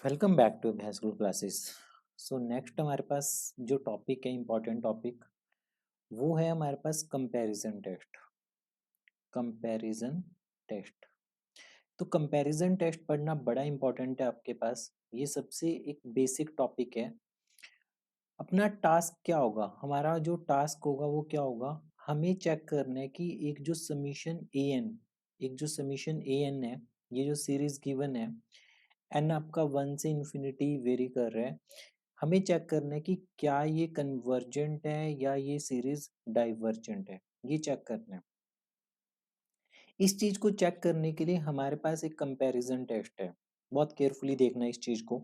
Welcome back to भैंस group classes. So next हमारे पास जो टॉपिक है, इम्पोर्टेंट टॉपिक, वो है हमारे पास कंपैरिजन टेस्ट। Comparison test. तो कंपैरिजन टेस्ट पढ़ना बड़ा इम्पोर्टेंट है आपके पास। ये सबसे एक बेसिक टॉपिक है। अपना टास्क क्या होगा, हमारा जो टास्क होगा वो क्या होगा, हमें चेक करना है कि एक जो समीशन ए एन है, ये जो सीरीज गिवन है, एन आपका 1 से इन्फिनिटी वेरी कर रहा है। हमें चेक करना है कि क्या ये कन्वर्जेंट है या ये सीरीज डाइवर्जेंट है, ये चेक करना है। इस चीज को चेक करने के लिए हमारे पास एक कंपैरिजन टेस्ट है। बहुत केयरफुली देखना है इस चीज को।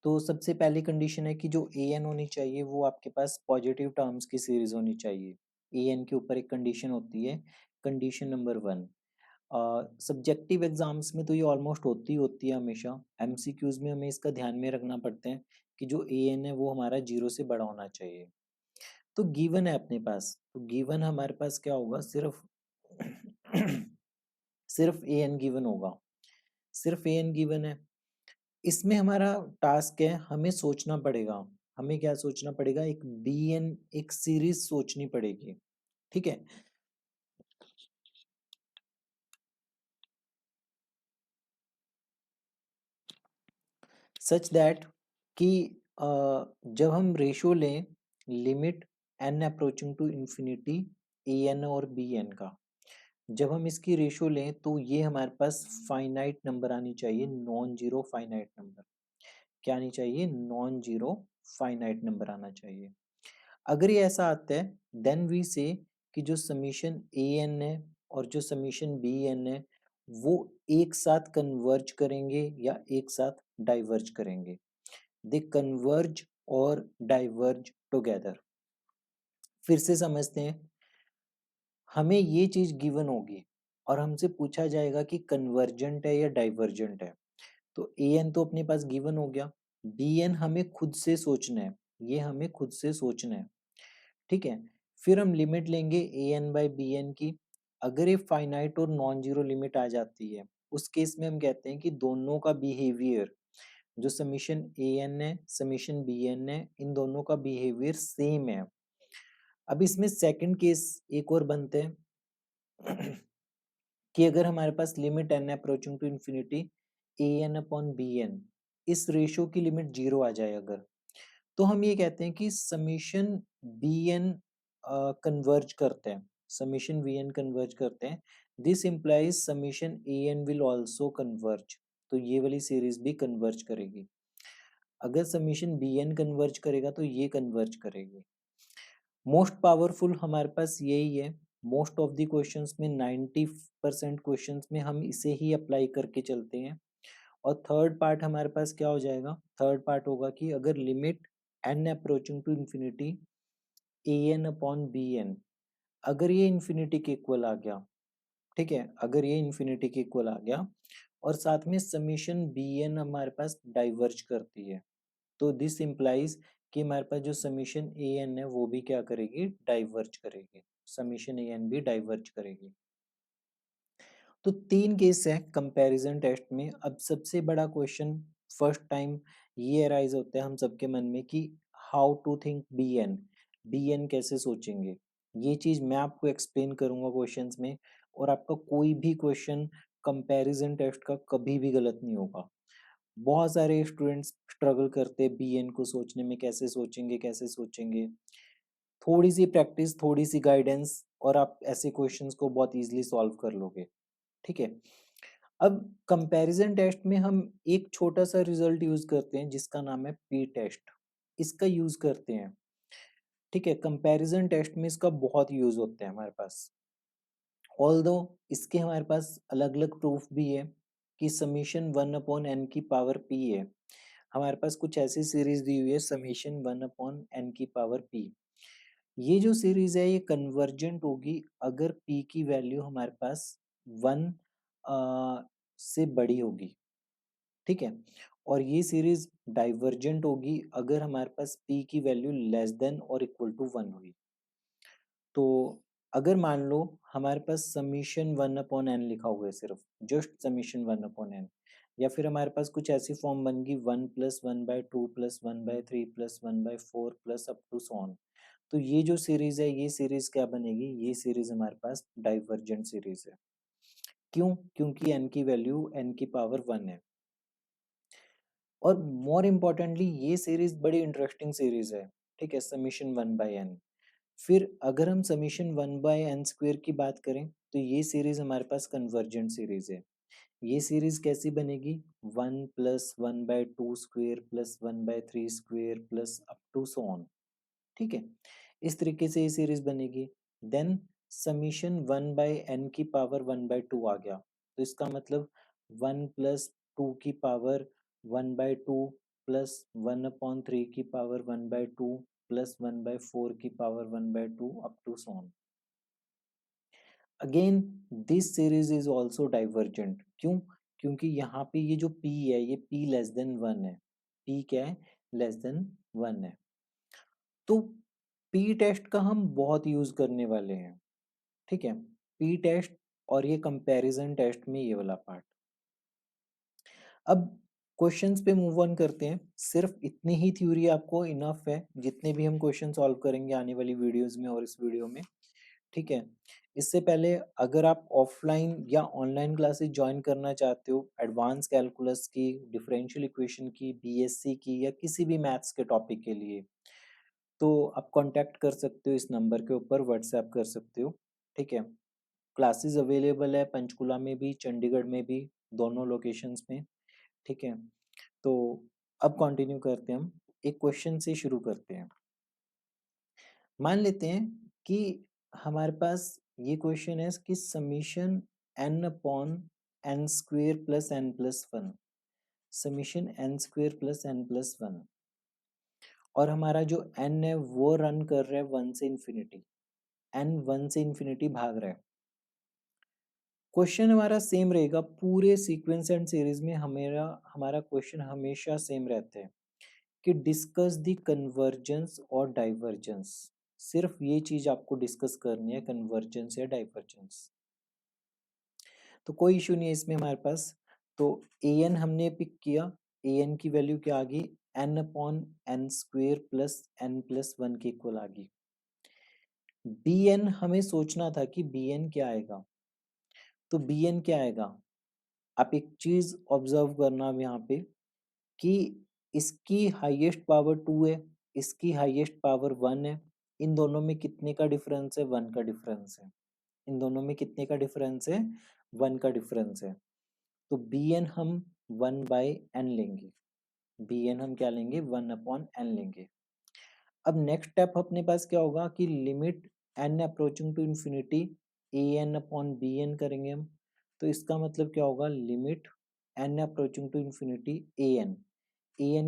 तो सबसे पहली कंडीशन है कि जो ए एन होनी चाहिए वो आपके पास पॉजिटिव टर्म्स की सीरीज होनी चाहिए। ए एन के ऊपर एक कंडीशन होती है, कंडीशन नंबर 1। सब्जेक्टिव एग्जाम्स में तो ये ऑलमोस्ट होती है हमेशा। एमसीक्यूज में हमें इसका ध्यान में रखना पड़ता है कि जो ए एन है वो हमारा 0 से बड़ा होना चाहिए। तो गिवन है अपने पास, तो गिवन हमारे पास क्या होगा, सिर्फ सिर्फ ए एन गिवन होगा। सिर्फ ए एन गिवन है। इसमें हमारा टास्क है, हमें सोचना पड़ेगा। हमें क्या सोचना पड़ेगा, एक बी एन एक सीरीज सोचनी पड़ेगी। ठीक है। सच दैट कि जब हम रेशियो लें, limit N approaching to infinity A N और बी एन का, जब हम इसकी रेशियो लें तो ये हमारे पास फाइनाइट नंबर आनी चाहिए, नॉन जीरो फाइनाइट नंबर। क्या आनी चाहिए, नॉन जीरो फाइनाइट नंबर आना चाहिए। अगर ये ऐसा आता है देन वी से कि जो समीशन ए एन है और जो समीशन बी एन है वो एक साथ कन्वर्ज करेंगे या एक साथ डाइवर्ज करेंगे। दे कन्वर्ज और डाइवर्ज टुगेदर। फिर से समझते हैं। हमें ये चीज गिवन होगी और हमसे पूछा जाएगा कि कन्वर्जेंट है या डाइवर्जेंट है। तो ए एन तो अपने पास गिवन हो गया, बी एन हमें खुद से सोचना है, ये हमें खुद से सोचना है। ठीक है। फिर हम लिमिट लेंगे A N by B N की। अगर ये फाइनाइट और नॉन जीरो लिमिट आ जाती है, उस केस में हम कहते हैं कि दोनों का बिहेवियर, जो समीशन ए एन है समीशन बी एन है, इन दोनों का बिहेवियर सेम है। अब इसमें सेकंड केस एक और बनते हैं कि अगर हमारे पास limit N approaching to infinity A n upon b n, इस रेशियो की लिमिट 0 आ जाए अगर, तो हम ये कहते हैं कि समीशन बी एन कन्वर्ज करते हैं, समीशन वी एन कन्वर्ज करते हैं। This implies summation a n will also converge. तो ये वाली सीरीज भी कन्वर्ज करेगी। अगर समीशन बी एन कन्वर्ज करेगा तो ये कन्वर्ज करेगी। मोस्ट पावरफुल हमारे पास यही है। मोस्ट ऑफ द क्वेश्चंस में 90% क्वेश्चंस में हम इसे ही अप्लाई करके चलते हैं। और थर्ड पार्ट हमारे पास क्या हो जाएगा, थर्ड पार्ट होगा कि अगर limit N approaching to infinity A n upon b n, अगर ये इंफिनिटी के इक्वल आ गया, ठीक है, अगर ये इंफिनिटी के इक्वल आ गया और साथ में समीशन बी एन हमारे पास डाइवर्ज करती है, तो दिस इम्प्लाइज कि हमारे पास जो समीशन ए एन है वो भी क्या करेगी, डाइवर्ज करेगी। समीशन ए एन भी डाइवर्ज करेगी। तो 3 केस है कंपैरिजन टेस्ट में। अब सबसे बड़ा क्वेश्चन फर्स्ट टाइम ये अराइज होता है हम सबके मन में कि how to think b n, b n कैसे सोचेंगे। ये चीज मैं आपको एक्सप्लेन करूंगा क्वेश्चंस में। और आपका कोई भी क्वेश्चन कंपैरिजन टेस्ट का कभी भी गलत नहीं होगा। बहुत सारे स्टूडेंट्स स्ट्रगल करते हैं बी एन को सोचने में, कैसे सोचेंगे कैसे सोचेंगे। थोड़ी सी प्रैक्टिस, थोड़ी सी गाइडेंस और आप ऐसे क्वेश्चंस को बहुत इजीली सॉल्व कर लोगे। ठीक है। अब कंपैरिजन टेस्ट में हम एक छोटा सा रिजल्ट यूज करते हैं जिसका नाम है पी टेस्ट। इसका यूज करते हैं। ठीक है। कंपैरिजन टेस्ट में इसका बहुत यूज होता है हमारे पास। ऑल्दो इसके हमारे पास अलग अलग प्रूफ भी है कि समीशन 1 अपॉन एन की पावर पी है। हमारे पास कुछ ऐसी सीरीज दी हुई है समीशन 1 अपॉन एन की पावर पी। ये जो सीरीज है ये कन्वर्जेंट होगी अगर पी की वैल्यू हमारे पास 1 से बड़ी होगी। ठीक है। और ये सीरीज डाइवर्जेंट होगी अगर हमारे पास पी की वैल्यू लेस देन और इक्वल टू 1 हुई। तो अगर मान लो हमारे पास समीशन 1 अपॉन एन लिखा हुआ है, सिर्फ जस्ट समीशन 1 अपॉन एन, या फिर हमारे पास कुछ ऐसी फॉर्म बन गई 1+1/2 +1/3 +1/4 plus up to so on. तो ये जो सीरीज है ये सीरीज क्या बनेगी, ये सीरीज हमारे पास डाइवर्जेंट सीरीज है। क्यों? क्योंकि n की वैल्यू n की पावर 1 है। और मोर इम्पोर्टेंटली ये सीरीज बड़ी इंटरेस्टिंग सीरीज है, ठीक है, समीशन 1/n। फिर अगर हम समीशन 1/n² की बात करें तो ये सीरीज हमारे पास कन्वर्जेंट सीरीज है। ये सीरीज कैसी बनेगी, 1+1/2² +1/3² plus up to so on, ठीक है, इस तरीके से ये सीरीज बनेगी। देन समीशन 1/n की पावर 1/2 आ गया, तो इसका मतलब 1+2 की पावर 1/2 प्लस 1/3 की पावर 1/2 प्लस 1/4 की power 1/2 up to so on. Again this series is also divergent. क्यों? क्योंकि यहाँ पे ये जो p है ये p लेस देन 1 है। p क्या है? लेस देन 1 है। तो p टेस्ट का हम बहुत यूज करने वाले हैं, ठीक है, p टेस्ट और ये कंपैरिजन टेस्ट में ये वाला पार्ट। अब क्वेश्चंस पे मूव ऑन करते हैं। सिर्फ इतनी ही थ्योरी आपको इनफ है, जितने भी हम क्वेश्चन सॉल्व करेंगे आने वाली वीडियोस में और इस वीडियो में, ठीक है। इससे पहले अगर आप ऑफलाइन या ऑनलाइन क्लासेस ज्वाइन करना चाहते हो एडवांस कैलकुलस की, डिफरेंशियल इक्वेशन की, बीएससी की या किसी भी मैथ्स के टॉपिक के लिए, तो आप कांटेक्ट कर सकते हो, इस नंबर के ऊपर व्हाट्सएप कर सकते हो, ठीक है। क्लासेस अवेलेबल है पंचकुला में भी, चंडीगढ़ में भी, दोनों लोकेशंस में, ठीक है। तो अब कंटिन्यू करते हैं, हम एक क्वेश्चन से शुरू करते हैं। मान लेते हैं कि हमारे पास ये क्वेश्चन है कि summation n upon n² plus n plus 1, summation n² plus n plus 1, और हमारा जो n है वो रन कर रहा है 1 से इन्फिनिटी, n 1 से इन्फिनिटी भाग रहा है। क्वेश्चन हमारा सेम रहेगा पूरे सीक्वेंस एंड सीरीज में, हमारा क्वेश्चन हमेशा सेम रहता है कि डिस्कस द कन्वर्जेंस और डाइवर्जेंस। सिर्फ ये चीज आपको डिस्कस करनी है, कन्वर्जेंस या डाइवर्जेंस। तो कोई इशू नहीं है इसमें हमारे पास। तो an हमने पिक किया, an की वैल्यू क्या आ गई, n upon n² plus n plus 1 के इक्वल आ गई। bn हमें सोचना था कि bn क्या आएगा, तो bn क्या आएगा, आप एक चीज ऑब्जर्व करना अब यहाँ पे कि इसकी हाईएस्ट पावर 2 है, इसकी हाईएस्ट पावर 1 है, इन दोनों में कितने का डिफरेंस है, 1 का डिफरेंस है। इन दोनों में कितने का डिफरेंस है, 1 का डिफरेंस है। तो bn हम 1/n लेंगे, bn हम क्या लेंगे, 1/n लेंगे। अब नेक्स्ट स्टेप अपने पास क्या होगा कि limit n approaching to infinity an upon bn करेंगे हम। तो इसका मतलब क्या होगा, limit n approaching to infinity an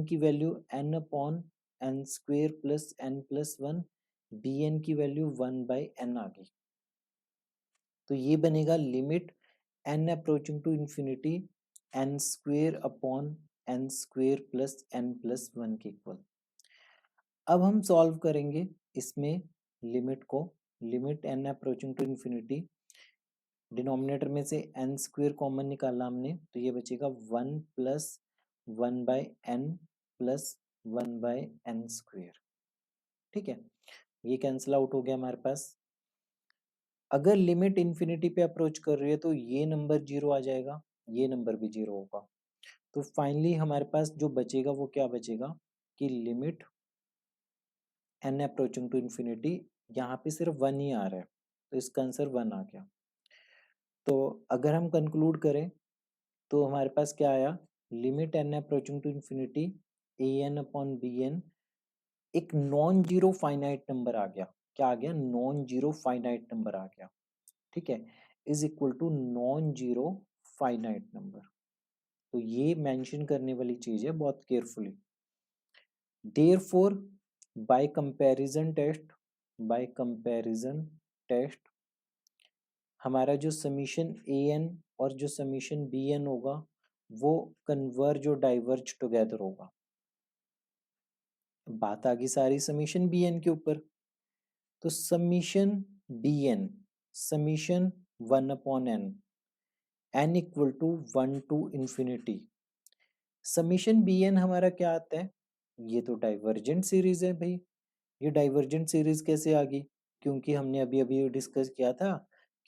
की value n upon n² plus n plus 1, bn की वैल्यू 1/n आ गई। तो ये बनेगा limit n approaching to infinity n² upon n² plus n plus 1 के इक्वल। अब हम सॉल्व करेंगे इसमें लिमिट को, limit n approaching to infinity, denominator में से n² कॉमन निकाला हमने, तो ये बचेगा 1 प्लस 1/n प्लस 1/n², ठीक है, ये कैंसिल आउट हो गया हमारे पास। अगर लिमिट इन्फिनिटी पे अप्रोच कर रही है तो ये नंबर 0 आ जाएगा, ये नंबर भी 0 होगा। तो फाइनली हमारे पास जो बचेगा वो क्या बचेगा कि limit n approaching to infinity, यहाँ पे सिर्फ 1 ही आ रहा है, तो इसका आंसर 1 आ गया। तो अगर हम कंक्लूड करें तो हमारे पास क्या आया, limit n approaching to infinity an upon bn एक नॉन जीरो फाइनाइट नंबर आ गया। क्या आ गया, नॉन जीरो फाइनाइट नंबर आ गया, ठीक है, is equal to non zero finite number. तो ये मेंशन करने वाली चीज है बहुत carefully. Therefore by comparison test, by comparison test हमारा जो समीशन an और जो समीशन bn होगा वो कन्वर्ज और डाइवर्ज टुगेदर होगा। बात आ गई सारी समीशन bn के ऊपर। तो summation bn, summation 1/n, n equal to 1 to infinity, summation b n हमारा क्या आता है, ये तो डाइवर्जेंट सीरीज है भाई। ये डाइवर्जेंट सीरीज कैसे आ गई, क्योंकि हमने अभी अभी डिस्कस किया था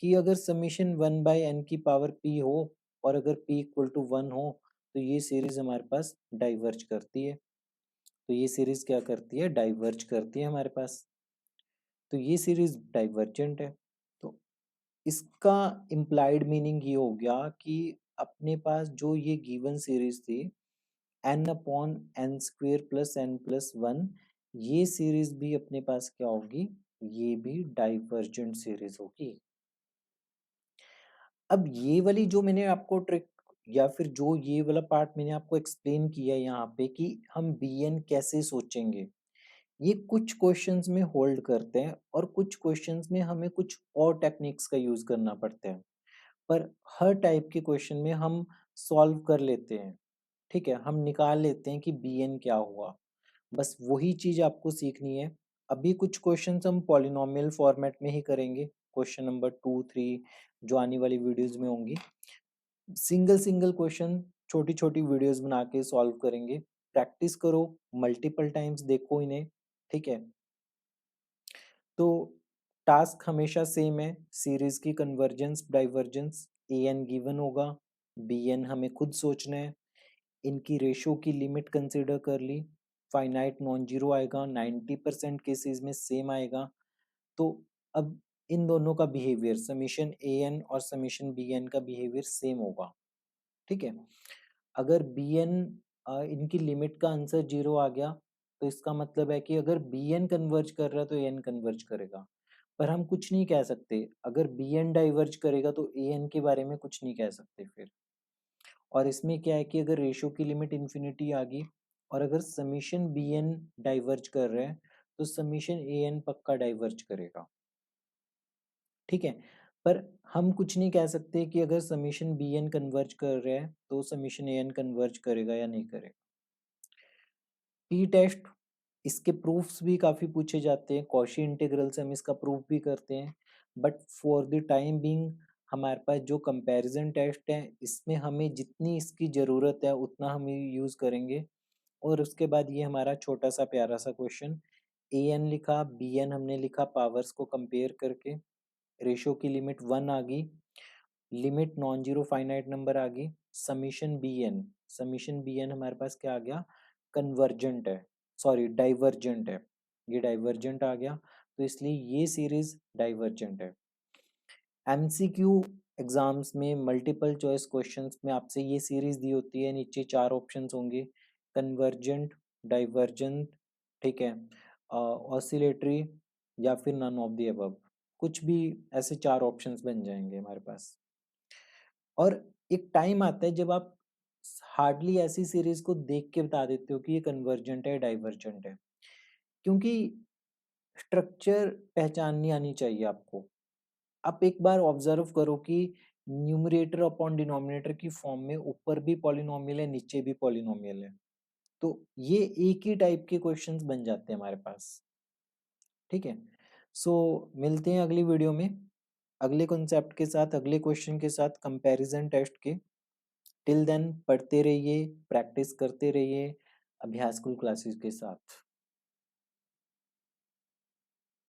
कि अगर समीशन 1/n की पावर p हो और अगर p इक्वल टू 1 हो तो ये सीरीज हमारे पास डाइवर्ज करती है। तो ये सीरीज क्या करती है, डाइवर्ज करती है हमारे पास। तो ये सीरीज डाइवर्जेंट है। तो इसका इम्प्लाइड मीनिंग ये हो गया कि अपने पास जो ये गिवन सीरीज थी n/n² + n+1, ये सीरीज भी अपने पास क्या होगी, ये भी डाइवर्जेंट सीरीज होगी। अब ये वाली जो मैंने आपको ट्रिक या फिर जो ये वाला पार्ट मैंने आपको एक्सप्लेन किया यहाँ पे कि हम bn कैसे सोचेंगे, ये कुछ क्वेश्चंस में होल्ड करते हैं और कुछ क्वेश्चंस में हमें कुछ और टेक्निक्स का यूज करना पड़ता है, पर हर टाइप के क्वेश्चन में हम सॉल्व कर लेते हैं। ठीक है, हम निकाल लेते हैं कि bn क्या हुआ। बस वही चीज आपको सीखनी है। अभी कुछ क्वेश्चंस हम पॉलिनोमियल फॉर्मेट में ही करेंगे, क्वेश्चन नंबर 2, 3 जो आने वाली वीडियोस में होंगी। सिंगल सिंगल क्वेश्चन छोटी छोटी वीडियोस बना के सॉल्व करेंगे। प्रैक्टिस करो, मल्टीपल टाइम्स देखो इन्हें। ठीक है, तो टास्क हमेशा सेम है, सीरीज की convergence divergence. A N given होगा, बी एन हमें खुद सोचना है, इनकी रेशो की लिमिट कंसिडर कर ली, फाइनाइट नॉन जीरो आएगा, 90% केसेस में सेम आएगा। तो अब इन दोनों का बिहेवियर, समीशन ए एन और समीशन बी एन का बिहेवियर सेम होगा। ठीक है, अगर बी एन इनकी लिमिट का आंसर जीरो आ गया तो इसका मतलब है कि अगर बी एन कन्वर्ज कर रहा है तो ए एन कन्वर्ज करेगा। पर हम कुछ नहीं कह सकते, अगर बी एन डाइवर्ज करेगा तो ए एन के बारे में कुछ नहीं कह सकते फिर। और इसमें क्या है कि अगर रेशो की लिमिट इन्फिनिटी आ गई और अगर समीशन बी एन डाइवर्ज कर रहे हैं तो समीशन ए एन पक्का डाइवर्ज करेगा। ठीक है, पर हम कुछ नहीं कह सकते कि अगर समीशन बी एन कन्वर्ज कर रहे हैं तो समीशन ए एन कन्वर्ज करेगा या नहीं करेगा। पी टेस्ट, इसके प्रूफ्स भी काफी पूछे जाते हैं, कॉशी इंटीग्रल से हम इसका प्रूफ भी करते हैं। But for the time being हमारे पास जो कंपैरिजन टेस्ट है इसमें हमें जितनी इसकी ज़रूरत है उतना हम यूज़ करेंगे। और उसके बाद ये हमारा छोटा सा प्यारा सा क्वेश्चन, ए एन लिखा, बी एन हमने लिखा, पावर्स को कंपेयर करके रेशो की लिमिट 1 आ गई, limit non zero finite number आ गई, समीशन बी एन हमारे पास क्या आ गया, कन्वर्जेंट है, सॉरी डाइवर्जेंट है, ये डाइवर्जेंट आ गया। तो इसलिए ये सीरीज डाइवर्जेंट है। एमसीक्यू एग्जाम्स में मल्टीपल चॉइस क्वेश्चंस में आपसे ये सीरीज दी होती है, नीचे 4 ऑप्शंस होंगे, कन्वर्जेंट, डाइवर्जेंट, ठीक है, ऑसिलेटरी या फिर नन ऑफ द अबव, कुछ भी ऐसे 4 ऑप्शंस बन जाएंगे हमारे पास। और एक टाइम आता है जब आप हार्डली ऐसी सीरीज को देख के बता देते हो कि ये कन्वर्जेंट है डाइवर्जेंट है, क्योंकि स्ट्रक्चर पहचाननी आनी चाहिए आपको। आप एक बार ऑब्जर्व करो कि न्यूमरेटर अपॉन डिनोमिनेटर की फॉर्म में ऊपर भी पॉलिनोमियल है, नीचे भी पॉलिनोमियल है, तो ये एक ही टाइप के क्वेश्चंस बन जाते हैं हमारे पास। ठीक है, सो मिलते हैं अगली वीडियो में अगले कॉन्सेप्ट के साथ, अगले क्वेश्चन के साथ, कंपैरिजन टेस्ट के। टिल देन पढ़ते रहिए, प्रैक्टिस करते रहिए अभ्यास स्कूल क्लासेस के साथ।